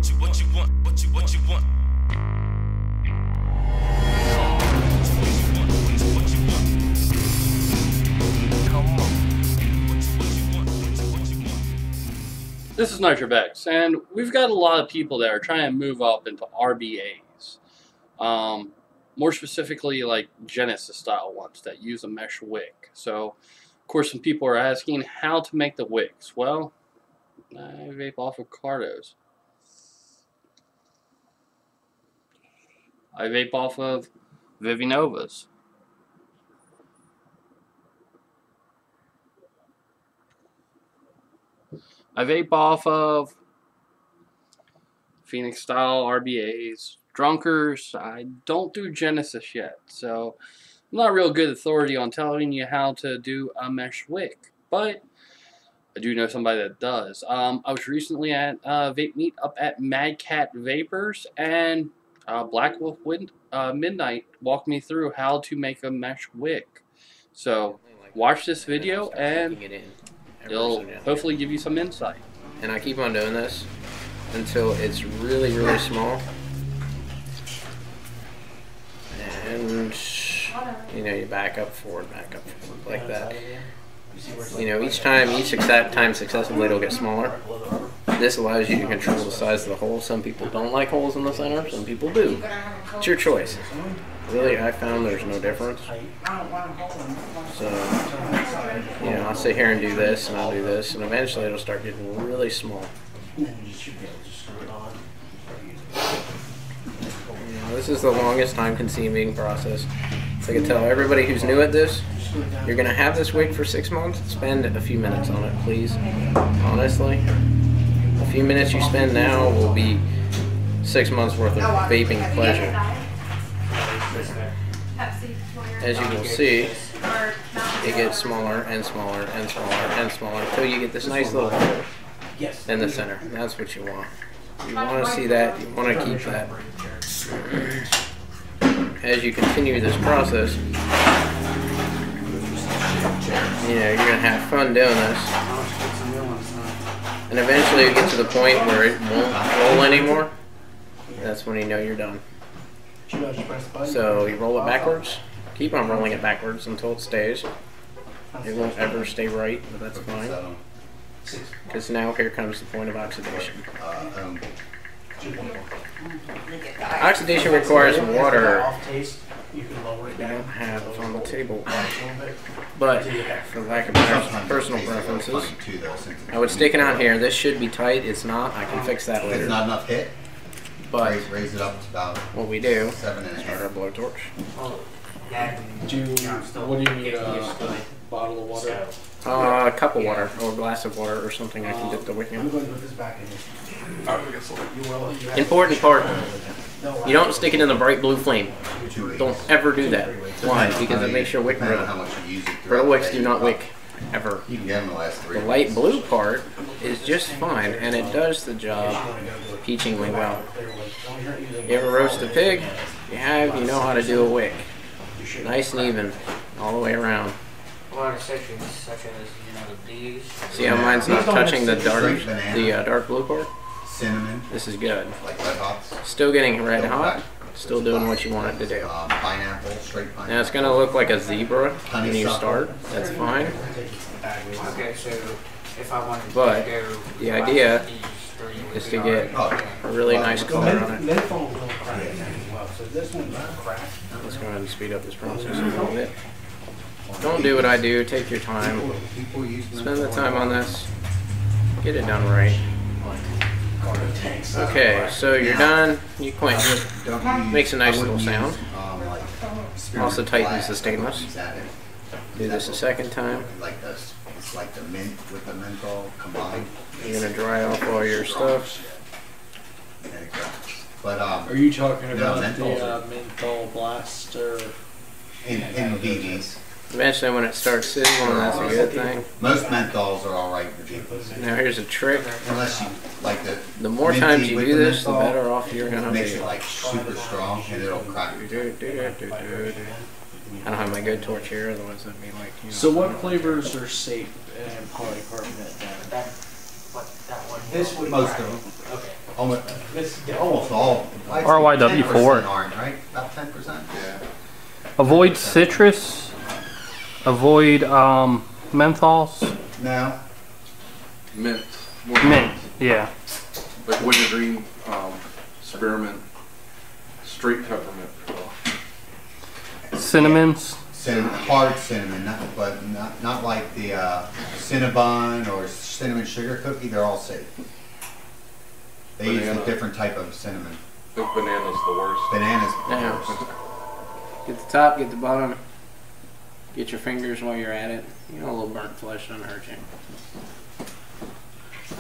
What you want? What you want? This is NitroBex, and we've got a lot of people that are trying to move up into RBAs. More specifically, like Genisis style ones that use a mesh wick. So, of course, some people are asking how to make the wicks. Well, I vape off of Cardos. I vape off of Vivinovas. I vape off of Phoenix style RBAs, Drunkers. I don't do Genesis yet, so I'm not a real good authority on telling you how to do a mesh wick, but I do know somebody that does. I was recently at Vape Meet up at Mad Cat Vapors, and Black Wolf Midnight walked me through how to make a mesh wick. So watch this video and it'll hopefully give you some insight. And I keep on doing this until it's really, really small. And, you know, you back up forward, like that. You know, each time successively it'll get smaller. This allows you to control the size of the hole. Some people don't like holes in the center, some people do. It's your choice. Really, I found there's no difference. So, you know, I'll sit here and do this, and I'll do this, and eventually it'll start getting really small. You know, this is the longest time-consuming process. So I can tell everybody who's new at this, you're going to have this wick for 6 months, spend a few minutes on it, please. Honestly, a few minutes you spend now will be 6 months worth of vaping pleasure. As you will see, it gets smaller and smaller and smaller and smaller until you get this nice little hole in the center. That's what you want. You want to see that, you want to keep that. As you continue this process, you know, you're going to have fun doing this. And eventually you get to the point where it won't roll anymore. That's when you know you're done. So you roll it backwards. Keep on rolling it backwards until it stays. It won't ever stay right, but that's fine. Because now here comes the point of oxidation. Oxidation requires water. We don't have on the table. But for lack of personal preferences, I would stick it on here. This should be tight. It's not. I can fix that later. It's not enough hit. But raise it up to about what we do, 7 inches. start our blowtorch. What do you need, a bottle of water? A cup of water, or a glass of water, or something I can dip the wick in. Important part, you don't stick it in the bright blue flame. Don't ever do that. Why? Because it makes your wick brittle. Brittle wicks do not wick, ever. The light blue part is just fine, and it does the job peachingly well. You ever roast a pig? You have, you know how to do a wick. Nice and even, all the way around. See how mine's not touching the dark blue part? Cinnamon. This is good. Like red hots. Still getting red hot. Still doing what you want it to do. Pineapple, straight pineapple. Now it's going to look like a zebra when you start. That's fine. But the idea is to get a really nice color on it. Let's go ahead and speed up this process a little bit. Don't do what I do. Take your time. Spend the time on this. Get it done right. Okay, so you're done. You quench. Makes a nice little sound. Also tightens the stainless. Do this a second time. It's like the mint with the menthol combined. You're gonna dry off all your stuff. But are you talking about the menthol blaster? In VVs. Eventually, when it starts sizzling, that's a good thing. Most menthols are all right in VVs. Now here's a trick. Unless you like the more times you do this, the better off you're gonna be. Makes it like super strong and it'll crack. I don't have my good torch here, otherwise that'd be like, you know. So what flavors are safe in polycarbonate then? Most of them. Okay. Almost all. I'd say RYW4. 10% aren't, right? About 10%? Yeah. Avoid citrus. Avoid menthols. No. Mint. Mint. Yeah. Like wintergreen, spearmint, straight peppermint. Cinnamons. Cinnamon, hard cinnamon, not like the Cinnabon or cinnamon sugar cookie. They're all safe. They use a different type of cinnamon. I think banana's the worst. Bananas the Yeah. worst. Get the top, get the bottom. Get your fingers while you're at it. You know, a little burnt flesh doesn't hurt you.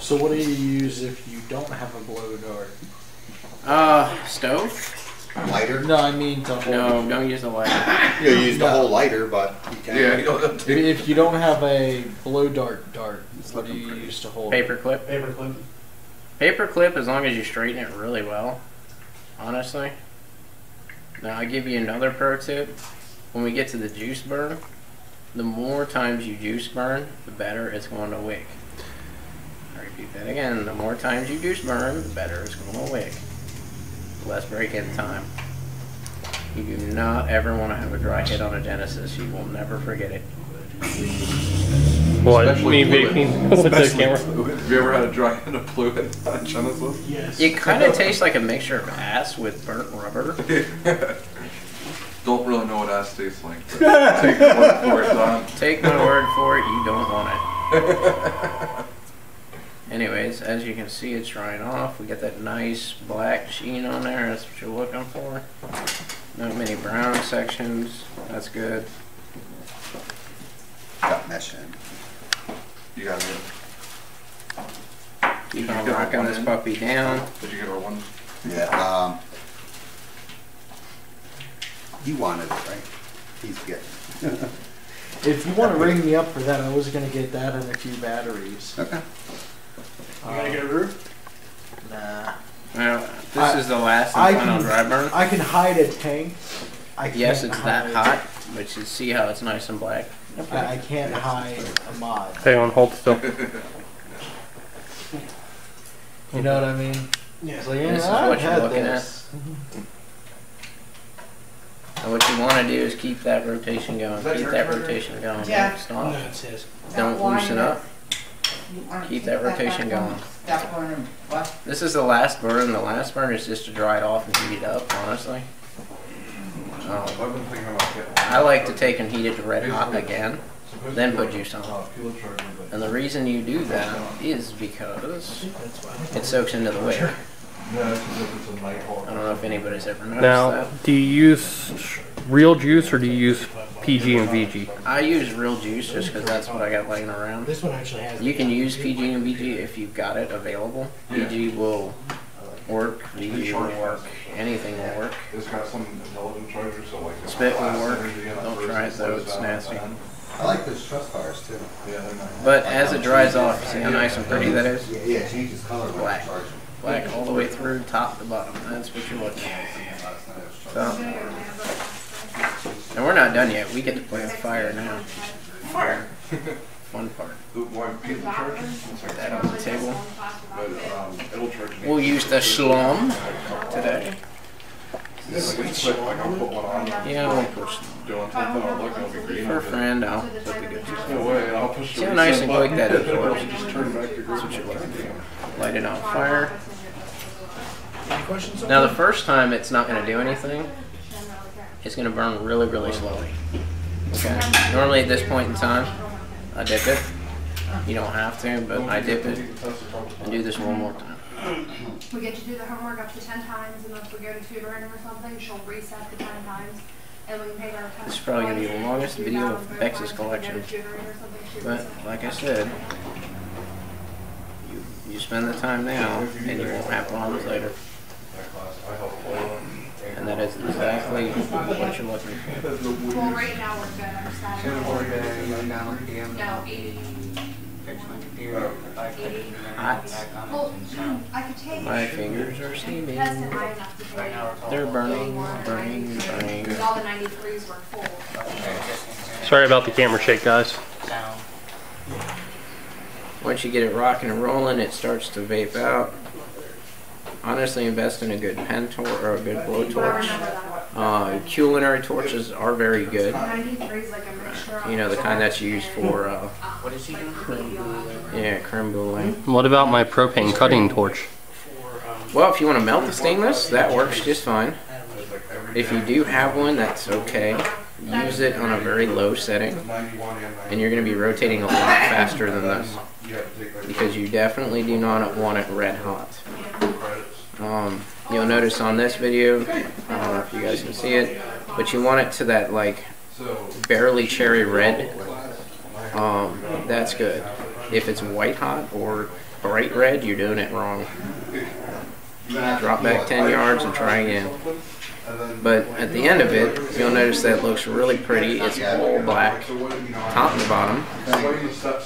So what do you use if you don't have a blow dart? Stove? Lighter? No, I mean to hold. No, don't use the lighter. You use the whole lighter, but you can. Yeah, you don't have to take If you don't have a blow dart, what do you use to hold? Paper clip. Paper clip. Paper clip, as long as you straighten it really well. Honestly. Now, I give you another pro tip. When we get to the juice burn, the more times you juice burn, the better it's going to wick. I repeat that again. The more times you juice burn, the better it's going to wick. Less break-in time. You do not ever want to have a dry hit on a Genesis. You will never forget it. What? Especially Me fluid. vaping with the camera? Have you ever had a dry hit of fluid on Genesis? Yes. It kind of tastes like a mixture of ass with burnt rubber. Don't really know what ass tastes like. But take the word for it, Don. Take my word for it, you don't want it. Anyways, as you can see, it's drying off. We got that nice black sheen on there. That's what you're looking for. Not many brown sections. That's good. Got mesh in. You got it. Keep Did you on get rocking one this in? puppy down. Did you get our one? Yeah. You wanted it, right? He's getting it. If you want to ring me up for that, I was going to get that and a few batteries. Okay. You gonna get a roof? Nah. Well, this is the last I and final can- dry burn. I can hide a tank. I Yes, can't it's that hide- hot, but you see how it's nice and black. I can't hide a mod. Hang on, hold still. You know what I mean? Yeah. It's like, This is I've what you're had looking this. And what you want to do is keep that rotation going. Keep that rotation going. Yeah. Don't stop. It's his. Don't loosen up. Keep that rotation going. That one and what? This is the last burn. The last burn is just to dry it off and heat it up, honestly. I've been thinking about getting I like to take and heat it to red hot again, then put juice on it. And the reason you do that is because it soaks into the wick. I don't know if anybody's ever noticed Now, that. do you use real juice or do you use PG and VG? I use real juice just because that's what I got laying around. This one actually has. You can use PG and VG if you've got it available. PG will work, VG will work, anything will work. It's got some intelligent chargers, so like Spit will work. Don't try it though, it's nasty. I like those truss bars too. Yeah, they're nice. But as it dries off, see how nice and pretty that is? Yeah, it changes color when Black. you charge them. Black all the way through, top to bottom. That's what you're looking at. So, and we're not done yet. We get to play with fire now. Fire. Fun part. Why paint the charger? Put that on the table. But it'll charge me. We'll use the slum today. Like I'll put one on. Yeah, I won't push them. Doing something, I'll look, I'll be green. For a friend, I'll put the good juice. No way, and I'll push the See how nice and reset quick that button. absorbs? Just turn back to green. That's what you're looking for. Light it on fire. Any questions? Now the first time it's not going to do anything. It's going to burn really, really slowly. Okay. Normally at this point in time, I dip it. You don't have to, but I dip it and do this one more time. We get to do the homework up to 10 times, and if we go to tutoring or something, she'll reset the 10 times, and we can take our test. This is probably going to be the longest video of Bex's collection. But like I said, you spend the time now, and you won't have problems later. And that is exactly what you're looking for. Well, right now we're good. Our Saturday. No, 80. 80. Hot. Well, I could take. My fingers are steaming. That's high enough to take. They're burning, burning, burning. Because all the 93s were full. Sorry about the camera shake, guys. Once you get it rocking and rolling, it starts to vape out. honestly invest in a good pen torch or a good blow torch. Culinary torches are very good. 93 is like a mixture of. You know, the kind that's used for, yeah, creme brulee. What about my propane cutting torch? Well, if you want to melt the stainless, that works just fine. If you do have one, that's okay. Use it on a very low setting, and you're going to be rotating a lot faster than this, because you definitely do not want it red hot. You'll notice on this video, I don't know if you guys can see it, but you want it to that like barely cherry red. That's good. If it's white hot or bright red, you're doing it wrong. Drop back 10 yards and try again. But at the end of it, you'll notice that it looks really pretty. It's all black, top to bottom,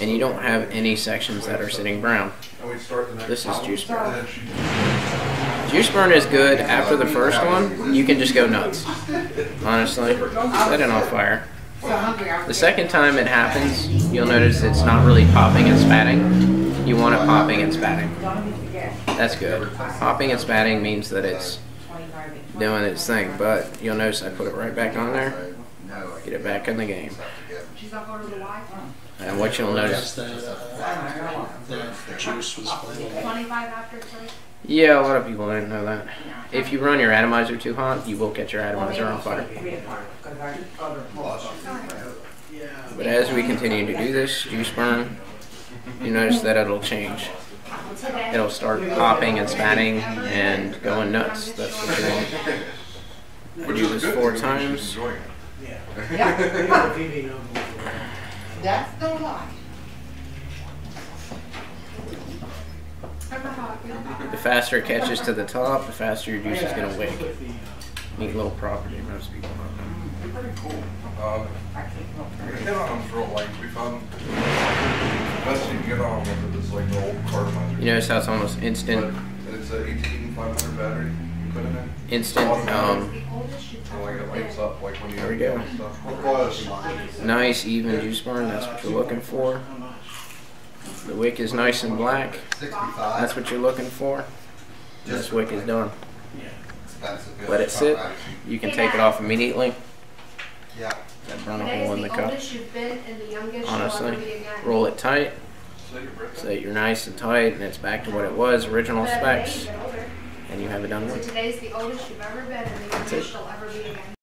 and you don't have any sections that are sitting brown. This is juice burn. Juice burn is good after the first one. You can just go nuts. Honestly, set it on fire. The second time it happens, you'll notice it's not really popping and spatting. You want it popping and spatting. That's good. Popping and spatting means that it's doing its thing, but you'll notice I put it right back on there. Get it back in the game. And what you'll notice, The juice was flammable. 25 after 3. yeah, a lot of people didn't know that. If you run your atomizer too hot, you will catch your atomizer on fire. But as we continue to do this juice burn, you notice that it'll change. It'll start popping and spatting and going nuts. That's what you want. I do this 4 times. That's the lie. The faster it catches to the top, the faster your juice is going to wick. Neat little property, most people don't know. Pretty cool. We hit on them for a light. We found the best you can get on them with is like the old carbomizer. You notice how it's almost instant. And it's an 18500 battery you put in it. Instant. And like it lights up like when you There we go. stuff. Nice, even juice burn. That's what you're looking for. The wick is nice and black. 65. That's what you're looking for. This wick is done. That's a good Let it sit. shot. You can take it off immediately. Yeah. And burn a Today hole is in the the cup. oldest you've been and the youngest you'll ever Honestly, be again. roll it tight so that you're nice and tight and it's back to what it was, original specs, and you have it done So with. today's the oldest you've ever been and the That's youngest it. you'll ever be again.